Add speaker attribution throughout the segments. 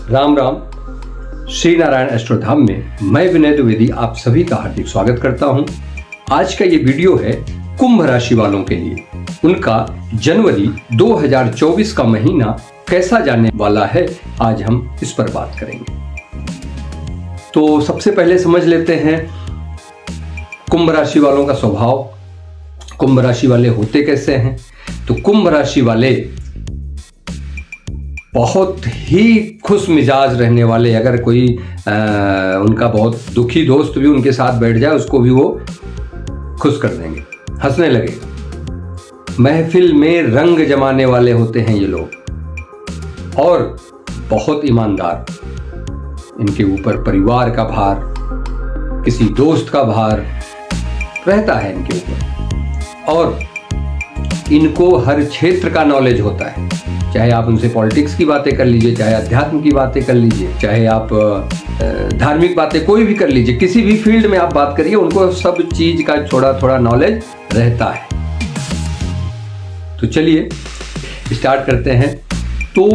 Speaker 1: राम राम। श्री नारायण एस्ट्रोधाम में मैं विनय द्विवेदी आप सभी का हार्दिक स्वागत करता हूं। आज का ये वीडियो है कुंभ राशि वालों के लिए। उनका जनवरी 2024 का महीना कैसा जाने वाला है, आज हम इस पर बात करेंगे। तो सबसे पहले समझ लेते हैं कुंभ राशि वालों का स्वभाव। कुंभ राशि वाले होते कैसे हैं? तो कुंभ राशि वाले बहुत ही खुश मिजाज रहने वाले, अगर कोई उनका बहुत दुखी दोस्त भी उनके साथ बैठ जाए उसको भी वो खुश कर देंगे, हंसने लगेगा। महफिल में रंग जमाने वाले होते हैं ये लोग और बहुत ईमानदार। इनके ऊपर परिवार का भार, किसी दोस्त का भार रहता है इनके ऊपर और इनको हर क्षेत्र का नॉलेज होता है। चाहे आप उनसे पॉलिटिक्स की बातें कर लीजिए, चाहे अध्यात्म की बातें कर लीजिए, चाहे आप धार्मिक बातें कोई भी कर लीजिए, किसी भी फील्ड में आप बात करिए, उनको सब चीज का थोड़ा थोड़ा नॉलेज रहता है। तो चलिए स्टार्ट करते हैं। तो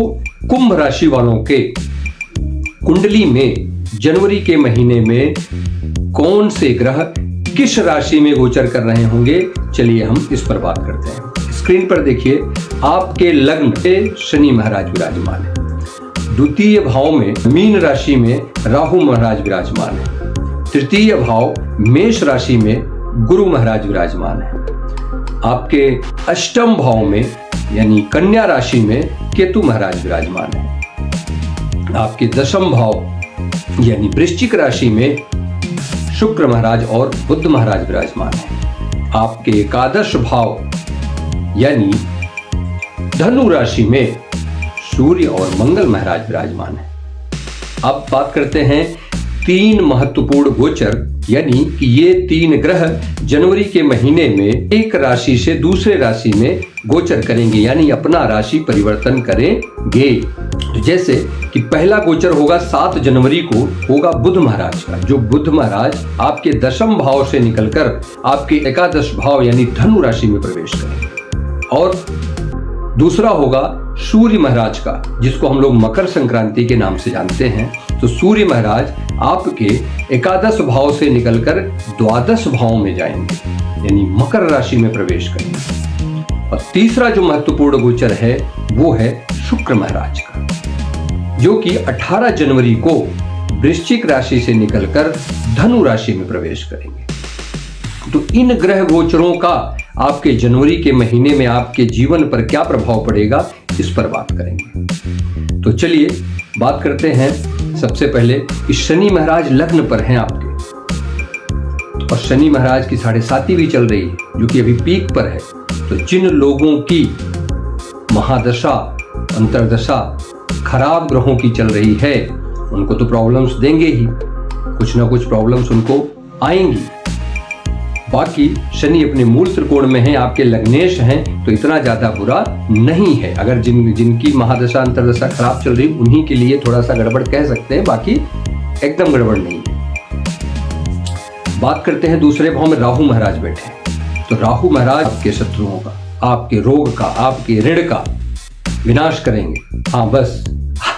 Speaker 1: कुंभ राशि वालों के कुंडली में जनवरी के महीने में कौन से ग्रह किस राशि में गोचर कर रहे होंगे, चलिए हम इस पर बात करते हैं। स्क्रीन पर देखिए, आपके लग्न पे शनि महाराज विराजमान है। द्वितीय भाव में मीन राशि में राहु महाराज विराजमान है। तृतीय भाव मेष राशि में गुरु महाराज विराजमान है। आपके अष्टम भाव में यानी कन्या राशि में केतु महाराज विराजमान है। आपके दशम भाव यानी वृश्चिक राशि में शुक्र महाराज और बुध महाराज विराजमान है। आपके एकादश भाव यानी धनु राशि में सूर्य और मंगल महाराज विराजमान है। अब बात करते हैं तीन महत्वपूर्ण गोचर, यानी कि ये तीन ग्रह जनवरी के महीने में एक राशि से दूसरे राशि में गोचर करेंगे, यानी अपना राशि परिवर्तन करेंगे। तो जैसे कि पहला गोचर होगा 7 जनवरी को, होगा बुध महाराज का, जो बुध महाराज आपके दशम भाव से निकलकर आपके एकादश भाव यानी धनु राशि में प्रवेश करेंगे। और दूसरा होगा सूर्य महाराज का, जिसको हम लोग मकर संक्रांति के नाम से जानते हैं। तो सूर्य महाराज आपके एकादश भाव से निकलकर द्वादश भाव में जाएंगे, यानी मकर राशि में प्रवेश करेंगे। और तीसरा जो महत्वपूर्ण गोचर है वो है शुक्र महाराज का, जो कि 18 जनवरी को वृश्चिक राशि से निकलकर धनु राशि में प्रवेश करेंगे। तो इन ग्रह गोचरों का आपके जनवरी के महीने में आपके जीवन पर क्या प्रभाव पड़ेगा, इस पर बात करेंगे। तो चलिए बात करते हैं। सबसे पहले कि शनि महाराज लग्न पर हैं आपके, और शनि महाराज की 7.5 भी चल रही है, जो कि अभी पीक पर है। तो जिन लोगों की महादशा अंतर्दशा खराब ग्रहों की चल रही है, उनको तो प्रॉब्लम्स देंगे ही, कुछ ना कुछ प्रॉब्लम्स उनको आएंगी। बाकी शनि अपने मूल त्रिकोण में है, आपके लग्नेश हैं, तो इतना ज्यादा बुरा नहीं है। अगर जिनकी महादशा अंतर्दशा खराब चल रही, उन्हीं के लिए थोड़ा सा गड़बड़ कह सकते हैं, बाकी एकदम गड़बड़ नहीं है। बात करते हैं दूसरे भाव में राहु महाराज बैठे। तो राहु महाराज आपके शत्रुओं का, आपके रोग का, आपके ऋण का विनाश करेंगे। हाँ, बस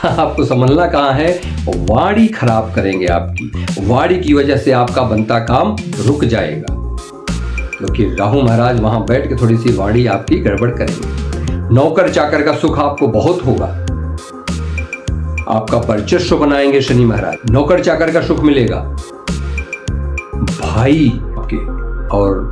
Speaker 1: आपको समझना कहाँ है, वाणी खराब करेंगे आपकी। वाणी की वजह से आपका बनता काम रुक जाएगा, क्योंकि राहु महाराज वहां बैठ के थोड़ी सी वाणी आपकी गड़बड़ करेंगे। नौकर चाकर का सुख आपको बहुत होगा, आपका वर्चस्व बनाएंगे शनि महाराज, नौकर चाकर का सुख मिलेगा। भाई आपके और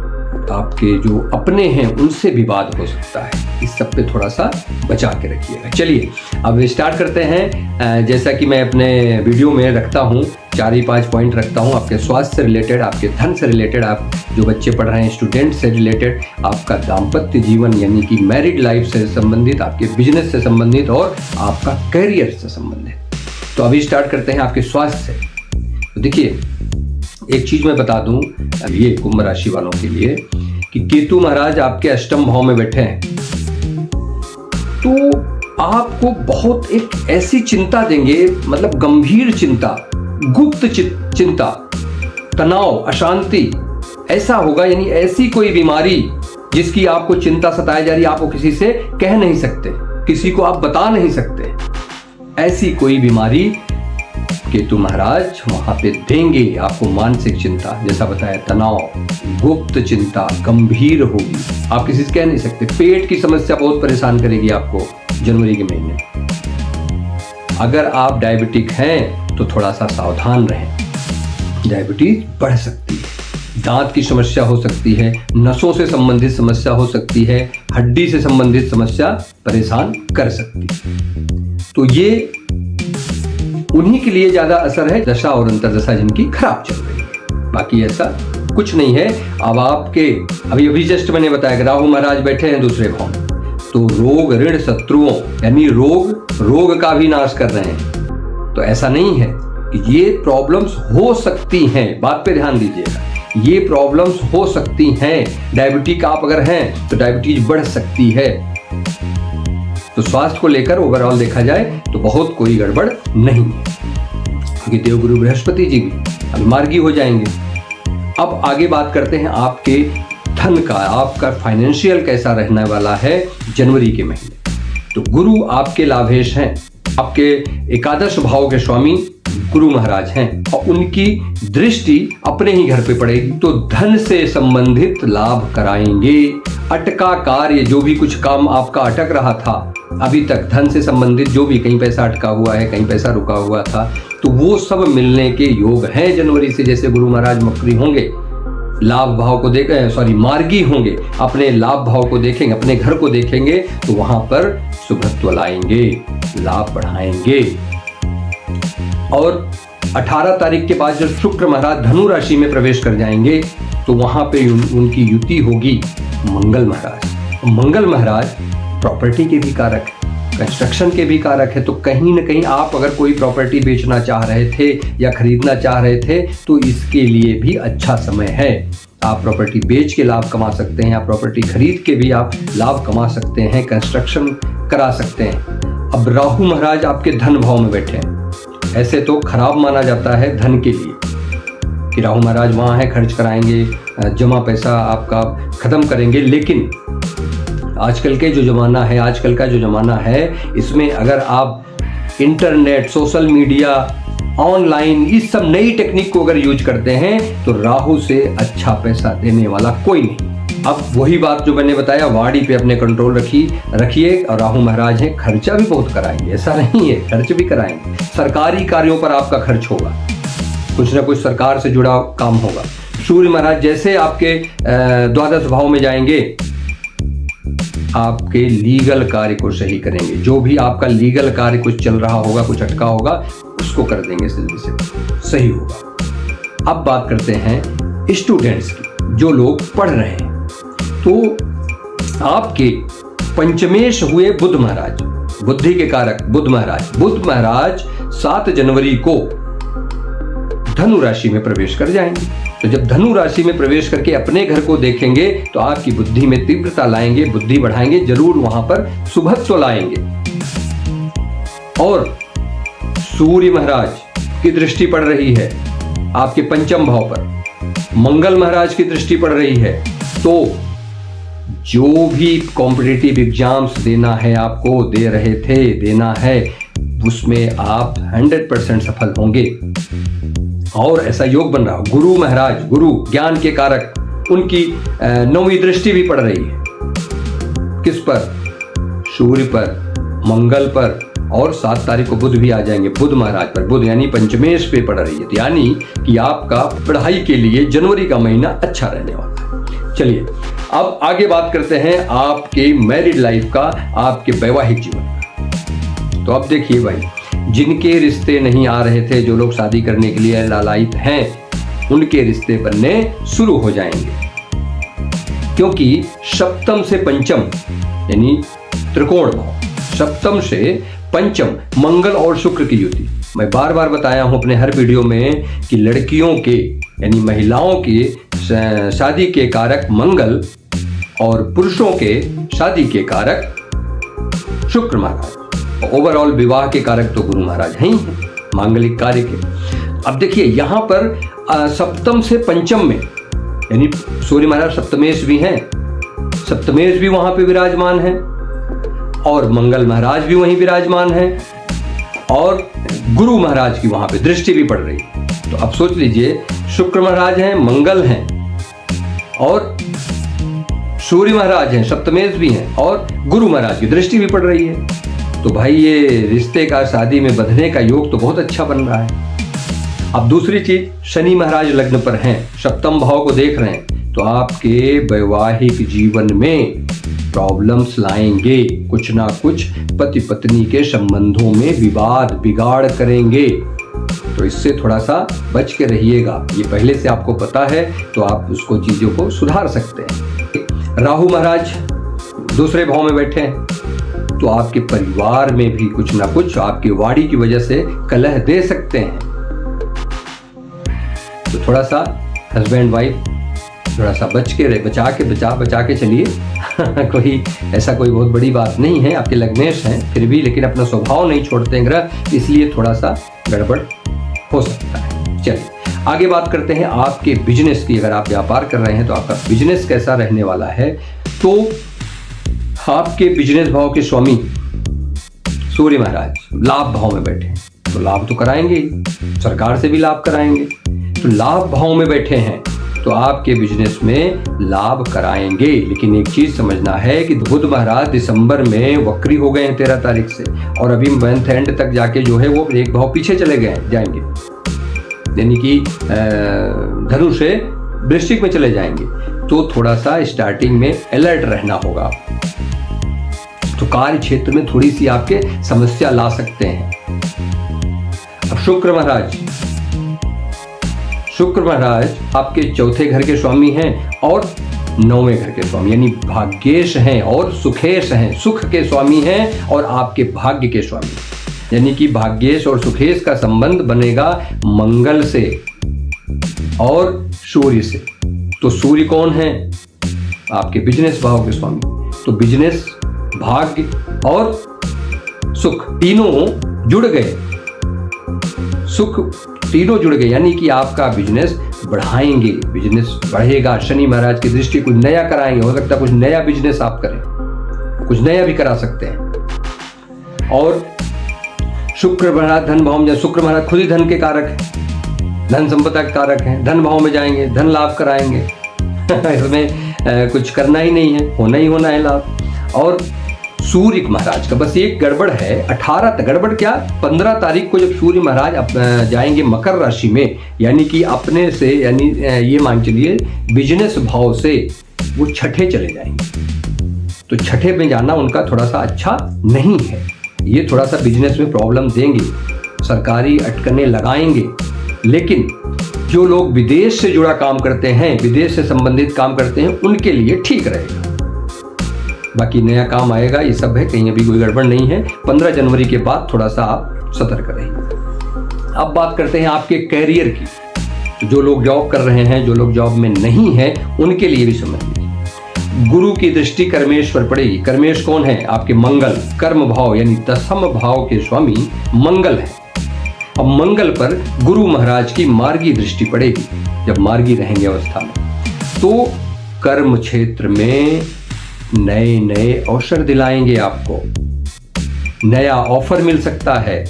Speaker 1: आपके जो अपने हैं उनसे विवाद हो सकता है, इस सब पे थोड़ा सा बचा के रखिएगा। चलिए अब स्टार्ट करते हैं। जैसा कि मैं अपने वीडियो में रखता हूँ, 4 ही 5 पॉइंट रखता हूँ, आपके स्वास्थ्य से रिलेटेड, आपके धन से रिलेटेड, आप जो बच्चे पढ़ रहे हैं स्टूडेंट से रिलेटेड, आपका दाम्पत्य जीवन यानी कि मैरिड लाइफ से संबंधित, आपके बिजनेस से संबंधित और आपका करियर से संबंधित। तो अभी स्टार्ट करते हैं आपके स्वास्थ्य से। तो देखिए, एक चीज मैं बता दूं ये कुंभ राशि वालों के लिए कि केतु महाराज आपके अष्टम भाव में बैठे हैं, तो आपको बहुत एक ऐसी चिंता देंगे, मतलब गंभीर चिंता, गुप्त चिंता, तनाव, अशांति ऐसा होगा, यानी ऐसी कोई बीमारी जिसकी आपको चिंता सताई जा रही है, आपको किसी से कह नहीं सकते, किसी को आप बता नहीं सकते, ऐसी कोई बीमारी केतु महाराज वहां पे देंगे आपको। मानसिक चिंता, जैसा बताया, तनाव, गुप्त चिंता गंभीर होगी, आप किसी से कह नहीं सकते। पेट की समस्या बहुत परेशान करेगी आपको जनवरी के महीने। अगर आप डायबिटिक हैं तो थोड़ा सा सावधान रहें, डायबिटीज बढ़ सकती है। दांत की समस्या हो सकती है, नसों से संबंधित समस्या हो सकती है, हड्डी से संबंधित समस्या परेशान कर सकती है। तो ये उन्हीं के लिए ज्यादा असर है दशा और अंतर्दशा जिनकी खराब चल रही है, बाकी ऐसा कुछ नहीं है। अब आपके अभी जस्ट मैंने बताया कि राहु महाराज बैठे हैं दूसरे भाव में, तो रोग, ऋण, शत्रुओं यानी रोग का भी नाश कर रहे हैं। तो ऐसा नहीं है कि ये प्रॉब्लम्स हो सकती हैं, बात पे ध्यान दीजिएगा, ये प्रॉब्लम्स हो सकती हैं। डायबिटिक आप अगर हैं तो डायबिटीज बढ़ सकती है। तो स्वास्थ्य को लेकर ओवरऑल देखा जाए तो बहुत कोई गड़बड़ नहीं है, क्योंकि देवगुरु बृहस्पति जी भी अभी मार्गी हो जाएंगे। अब आगे बात करते हैं आपके धन का, आपका फाइनेंशियल कैसा रहने वाला है जनवरी के महीने। तो गुरु आपके लाभेश हैं, आपके एकादश भाव के स्वामी गुरु महाराज हैं और उनकी दृष्टि अपने ही घर पे पड़ेगी, तो धन से संबंधित लाभ कराएंगे। अटका कार्य, जो भी कुछ काम आपका अटक रहा था अभी तक, धन से संबंधित जो भी, कहीं पैसा अटका हुआ है, कहीं पैसा रुका हुआ था, तो वो सब मिलने के योग हैं जनवरी से। जैसे गुरु महाराज मकरी होंगे, लाभ भाव को मार्गी होंगे, अपने लाभ भाव को देखेंगे, अपने घर को देखेंगे, तो वहां पर शुभत्व लाएंगे, लाभ बढ़ाएंगे। और 18 तारीख के बाद जब शुक्र महाराज धनु राशि में प्रवेश कर जाएंगे तो वहां पे उनकी युति होगी मंगल महाराज। मंगल महाराज प्रॉपर्टी के भी कारक है, कंस्ट्रक्शन के भी कारक है। तो कहीं ना कहीं आप अगर कोई प्रॉपर्टी बेचना चाह रहे थे या खरीदना चाह रहे थे तो इसके लिए भी अच्छा समय है। आप प्रॉपर्टी बेच के लाभ कमा सकते हैं, आप प्रॉपर्टी खरीद के भी आप लाभ कमा सकते हैं, कंस्ट्रक्शन करा सकते हैं। अब राहु महाराज आपके धन भाव में बैठे हैं। ऐसे तो खराब माना जाता है धन के लिए कि राहु महाराज वहाँ है, खर्च कराएंगे, जमा पैसा आपका खत्म करेंगे। लेकिन आजकल का जो ज़माना है, इसमें अगर आप इंटरनेट, सोशल मीडिया, ऑनलाइन, इस सब नई टेक्निक को अगर यूज करते हैं तो राहु से अच्छा पैसा देने वाला कोई नहीं। अब वही बात जो मैंने बताया, वाणी पे अपने कंट्रोल रखिए। और राहु महाराज हैं, खर्चा भी बहुत कराएंगे, ऐसा नहीं है, खर्च भी कराएंगे। सरकारी कार्यों पर आपका खर्च होगा, कुछ ना कुछ सरकार से जुड़ा काम होगा। सूर्य महाराज जैसे आपके द्वादश भाव में जाएंगे, आपके लीगल कार्य को सही करेंगे। जो भी आपका लीगल कार्य कुछ चल रहा होगा, कुछ अटका होगा, उसको कर देंगे, जल्दी से सही होगा। अब बात करते हैं स्टूडेंट्स की, जो लोग पढ़ रहे हैं। तो आपके पंचमेश हुए बुध महाराज, बुद्धि के कारक बुध महाराज 7 जनवरी को धनु राशि में प्रवेश कर जाएंगे। तो जब धनु राशि में प्रवेश करके अपने घर को देखेंगे तो आपकी बुद्धि में तीव्रता लाएंगे, बुद्धि बढ़ाएंगे, जरूर वहां पर शुभत्व लाएंगे। और सूर्य महाराज की दृष्टि पड़ रही है आपके पंचम भाव पर, मंगल महाराज की दृष्टि पड़ रही है। तो जो भी कॉम्पिटिटिव एग्जाम्स देना है, आपको देना है, उसमें आप 100% सफल होंगे। और ऐसा योग बन रहा, गुरु महाराज, गुरु ज्ञान के कारक, उनकी 9वीं दृष्टि भी पड़ रही है। किस पर? सूर्य पर, मंगल पर, और 7 तारीख को बुध भी आ जाएंगे, बुध महाराज पर। बुध यानी पंचमेश पे पड़ रही है, यानी कि आपका पढ़ाई के लिए जनवरी का महीना अच्छा रहने वाला है। चलिए अब आगे बात करते हैं आपके मैरिड लाइफ का, आपके वैवाहिक जीवन का। तो अब देखिए भाई, जिनके रिश्ते नहीं आ रहे थे, जो लोग शादी करने के लिए लालायित हैं, उनके रिश्ते बनने शुरू हो जाएंगे। क्योंकि सप्तम से पंचम यानी त्रिकोण भाव, सप्तम से पंचम मंगल और शुक्र की युति। मैं बार बार बताया हूं अपने हर वीडियो में कि लड़कियों के यानी महिलाओं के शादी के कारक मंगल और पुरुषों के शादी के कारक शुक्र महाराज। ओवरऑल विवाह के कारक तो गुरु महाराज हैं ही, मांगलिक कार्य के। अब देखिए यहाँ पर सप्तम से पंचम में यानी सूर्य महाराज सप्तमेश भी हैं, सप्तमेश भी वहां पे विराजमान है, और मंगल महाराज भी वहीं विराजमान है, और गुरु महाराज की वहां पे दृष्टि भी पड़ रही है। तो अब सोच लीजिए, शुक्र महाराज हैं, मंगल हैं और सूर्य महाराज हैं, सप्तमेश भी हैं और गुरु महाराज की दृष्टि भी पड़ रही है। तो भाई ये रिश्ते का, शादी में बंधने का योग तो बहुत अच्छा बन रहा है। अब दूसरी चीज, शनि महाराज लग्न पर हैं, सप्तम भाव को देख रहे हैं, तो आपके वैवाहिक जीवन में प्रॉब्लम्स लाएंगे, कुछ ना कुछ पति पत्नी के संबंधों में विवाद बिगाड़ करेंगे। तो इससे थोड़ा सा बच के रहिएगा। ये पहले से आपको पता है तो आप उसको, चीजों को सुधार सकते हैं। राहु महाराज दूसरे भाव में बैठे हैं, तो आपके परिवार में भी कुछ ना कुछ आपकी वाणी की वजह से कलह दे सकते हैं। तो थोड़ा सा हस्बैंड वाइफ थोड़ा सा बचा के चलिए। कोई ऐसा कोई बहुत बड़ी बात नहीं है, आपके लग्नेश हैं फिर भी, लेकिन अपना स्वभाव नहीं छोड़ते हैं ग्रह, इसलिए थोड़ा सा गड़बड़ हो सकता है। चलिए आगे बात करते हैं आपके बिजनेस की। अगर आप व्यापार कर रहे हैं तो आपका बिजनेस कैसा रहने वाला है। तो आपके बिजनेस भाव के स्वामी सूर्य महाराज लाभ भाव में बैठे हैं, तो लाभ तो कराएंगे ही, सरकार से भी लाभ कराएंगे। तो लाभ भाव में बैठे हैं तो आपके बिजनेस में लाभ कराएंगे। लेकिन एक चीज समझना है कि बुध महाराज दिसंबर में वक्री हो गए हैं 13 तारीख से, और अभी मंथ एंड तक जाके जो है वो एक भाव पीछे चले जाएंगे, यानी कि धनु से वृश्चिक में चले जाएंगे। तो थोड़ा सा स्टार्टिंग में अलर्ट रहना होगा। तो कार्य क्षेत्र में थोड़ी सी आपके समस्या ला सकते हैं। अब शुक्र महाराज आपके चौथे घर के स्वामी हैं और 9वें घर के स्वामी, यानी भाग्येश हैं और सुखेश हैं। सुख के स्वामी हैं और आपके भाग्य के स्वामी, यानी कि भाग्येश और सुखेश का संबंध बनेगा मंगल से और सूर्य से। तो सूर्य कौन है? आपके बिजनेस भाव के स्वामी। तो बिजनेस, भाग्य और सुख तीनों जुड़ गए, सुख तीनों जुड़ गए, यानी कि आपका बिजनेस बढ़ाएंगे, बिजनेस बढ़ेगा। शनि महाराज की दृष्टि कुछ नया कराएंगे, हो सकता है कुछ नया बिजनेस आप करें, कुछ नया भी करा सकते हैं। और शुक्र महाराज धन भाव में, शुक्र महाराज खुद ही धन के कारक है, धन संपदा के कारक हैं, धन भाव में जाएंगे, धन लाभ कराएंगे। इसमें कुछ करना ही नहीं है, होना ही होना है लाभ। और सूर्य महाराज का बस एक गड़बड़ है, 15 तारीख को जब सूर्य महाराज जाएंगे मकर राशि में, यानी कि अपने से, यानी ये मान चलिए बिजनेस भाव से वो छठे चले जाएंगे। तो छठे में जाना उनका थोड़ा सा अच्छा नहीं है, ये थोड़ा सा बिजनेस में प्रॉब्लम देंगे, सरकारी अटकने लगाएंगे। लेकिन जो लोग विदेश से जुड़ा काम करते हैं, विदेश से संबंधित काम करते हैं, उनके लिए ठीक रहेगा। बाकी नया काम आएगा, ये सब है, कहीं अभी कोई गड़बड़ नहीं है। 15 जनवरी के बाद थोड़ा सा आप सतर्क रहिए। अब बात करते हैं आपके कैरियर की। तो जो लोग जॉब कर रहे हैं, जो लोग जॉब में नहीं है, उनके लिए भी समझ लीजिए। गुरु की दृष्टि कर्मेश पर पड़ेगी। कर्मेश कौन है? आपके मंगल, कर्म भाव यानी 10वें भाव के स्वामी मंगल है। अब मंगल पर गुरु महाराज की मार्गी दृष्टि पड़ेगी, जब मार्गी रहेंगे अवस्था में, तो कर्म क्षेत्र में नए नए अवसर दिलाएंगे आपको, नया ऑफर मिल सकता है,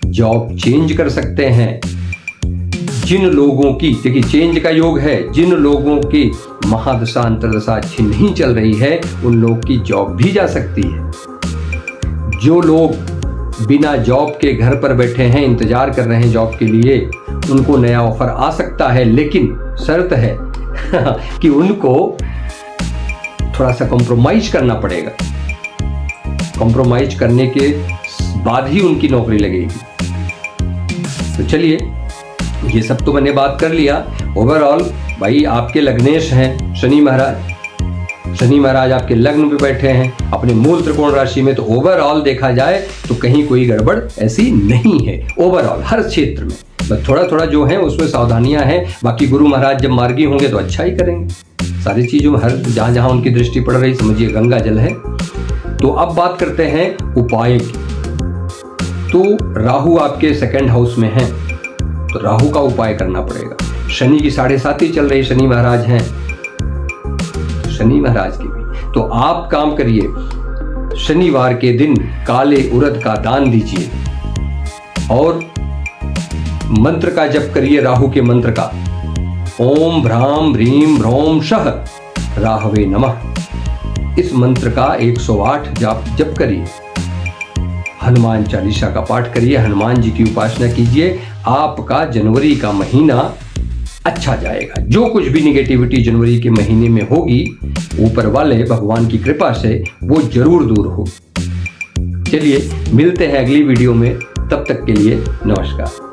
Speaker 1: जॉब चेंज कर सकते हैं। जिन लोगों की, देखिए चेंज का योग है, जिन लोगों की महादशा अंतर्दशा अच्छी नहीं चल रही है, उन लोगों की जॉब भी जा सकती है। जो लोग बिना जॉब के घर पर बैठे हैं, इंतजार कर रहे हैं जॉब के लिए, उनको नया ऑफर आ सकता है। लेकिन शर्त है कि उनको थोड़ा सा कॉम्प्रोमाइज करना पड़ेगा, कॉम्प्रोमाइज करने के बाद ही उनकी नौकरी लगेगी। तो चलिए, ये सब तो मैंने बात कर लिया। ओवरऑल भाई आपके लग्नेश हैं शनि महाराज आपके लग्न पे बैठे हैं अपने मूल त्रिकोण राशि में। तो ओवरऑल देखा जाए तो कहीं कोई गड़बड़ ऐसी नहीं है, ओवरऑल हर क्षेत्र में। बस थोड़ा थोड़ा जो है उसमें सावधानियां हैं। बाकी गुरु महाराज जब मार्गी होंगे तो अच्छा ही करेंगे सारी चीजों में, हर जहां जहां उनकी दृष्टि पड़ रही, समझिए गंगा जल है। तो अब बात करते हैं उपाय की। तो राहु आपके 2nd हाउस में है, तो राहु का उपाय करना पड़ेगा। शनि की 7.5 चल रही, शनि महाराज हैं, शनि महाराज की भी। तो आप काम करिए, शनिवार के दिन काले उड़द का दान दीजिए, और मंत्र का जप करिए, राहु के मंत्र का, ओम भ्राम ह्रीम ह्रौम शः राहवे नमः। इस मंत्र का 108 जप करिए। हनुमान चालीसा का पाठ करिए, हनुमान जी की उपासना कीजिए। आपका जनवरी का महीना अच्छा जाएगा। जो कुछ भी निगेटिविटी जनवरी के महीने में होगी, ऊपर वाले भगवान की कृपा से वो जरूर दूर होगी। चलिए मिलते हैं अगली वीडियो में, तब तक के लिए नमस्कार।